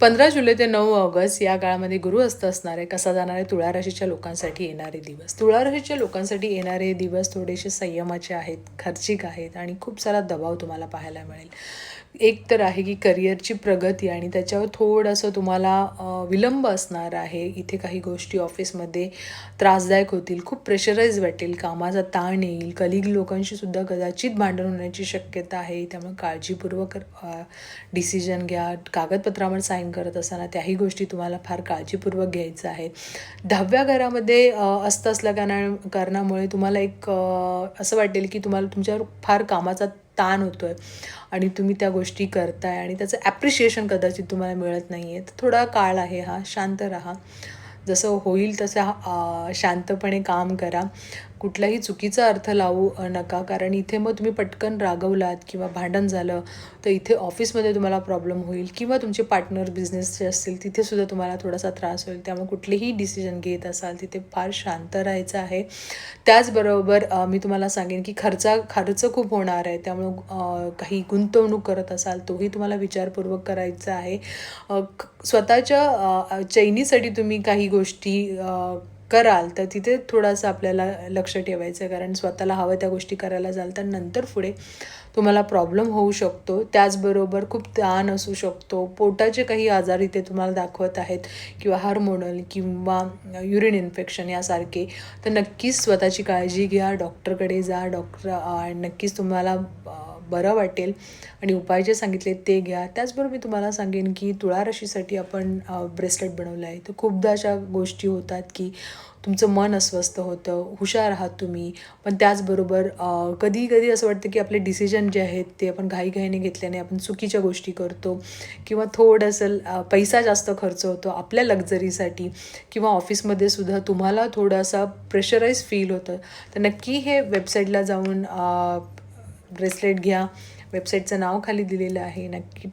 15 जुलै ते 9 ऑगस्ट या काळामध्ये गुरुहस्त असणार आहे. कसा जाणार आहे तुळा राशीच्या लोकांसाठी येणारे दिवस. तुळा राशीच्या लोकांसाठी येणारे दिवस थोडेसे संयमाचे आहेत, खर्चिक आहेत आणि खूप सारा दबाव तुम्हाला पाहायला मिळेल. एक तर आहे की करिअरची प्रगती आणि त्याच्यावर थोडंसं तुम्हाला विलंब असणार आहे. इथे काही गोष्टी ऑफिसमध्ये त्रासदायक होतील, खूप प्रेशराईज वाटेल, कामाचा ताण येईल, कलीग लोकांशी सुद्धा कदाचित भांडण होण्याची शक्यता आहे. त्यामुळे काळजीपूर्वक डिसिजन घ्या. कागदपत्रावर साईन करत असताना त्याही गोष्टी तुम्हाला फार काळजीपूर्वक घ्यायचं आहे. 10व्या घरामध्ये असल्या कारणामुळे तुम्हाला एक असं वाटेल की तुम्हाला तुमच्यावर फार कामाचा ताण होतोय आणि तुम्ही त्या गोष्टी करताय आणि त्याचं ॲप्रिशिएशन कदाचित तुम्हाला मिळत नाही आहे. तर थोडा काळ आहे हा, शांत राहा. जसं होईल तसं शांतपणे काम करा. कुठलाही चुकीचा अर्थ लावू नका, कारण इथे मग तुम्ही पटकन रागवलात किंवा भांडण झालं तर इथे ऑफिसमध्ये तुम्हाला प्रॉब्लेम होईल किंवा तुमचे पार्टनर बिझनेसचे असतील तिथेसुद्धा तुम्हाला थोडासा त्रास होईल. त्यामुळे कुठलेही डिसिजन घेत असाल तिथे फार शांत राहायचं आहे. त्याचबरोबर मी तुम्हाला सांगेन की खर्च खूप होणार आहे. त्यामुळं काही गुंतवणूक करत असाल तोही तुम्हाला विचारपूर्वक करायचा आहे. स्वतःच्या चैनीसाठी तुम्ही काही गोष्टी कराल तर तिथे थोडंसं आपल्याला लक्ष ठेवायचं आहे, कारण स्वतःला हवं त्या गोष्टी करायला जाल तर नंतर पुढे तुम्हाला प्रॉब्लेम होऊ शकतो. त्याचबरोबर खूप ताण असू शकतो. पोटाचे काही आजार इथे तुम्हाला दाखवत आहेत किंवा हार्मोनल किंवा युरिन इन्फेक्शन यासारखे. तर नक्कीच स्वतःची काळजी घ्या, डॉक्टरकडे जा. नक्कीच तुम्हाला बरं वाटेल आणि उपाय जे सांगितले ते घ्या. त्याचबरोबर मी तुम्हाला सांगेन की तुळा राशीसाठी आपण ब्रेसलेट बनवलं आहे. तर खूपदा अशा गोष्टी होतात की तुमचं मन अस्वस्थ होतं, हुशार आहात तुम्ही, पण त्याचबरोबर कधी कधी असं वाटतं की आपले डिसिजन जे आहेत ते आपण घाईघाईने घेतल्याने आपण चुकीच्या गोष्टी करतो किंवा थोडंसं पैसा जास्त खर्च होतो आपल्या लक्झरीसाठी किंवा ऑफिसमध्ये सुद्धा तुम्हाला थोडासा प्रेशराईज फील होतं. तर नक्की हे वेबसाईटला जाऊन ब्रेसलेट घ्या. वेबसाईटचं नाव खाली दिलेलं आहे. नक्की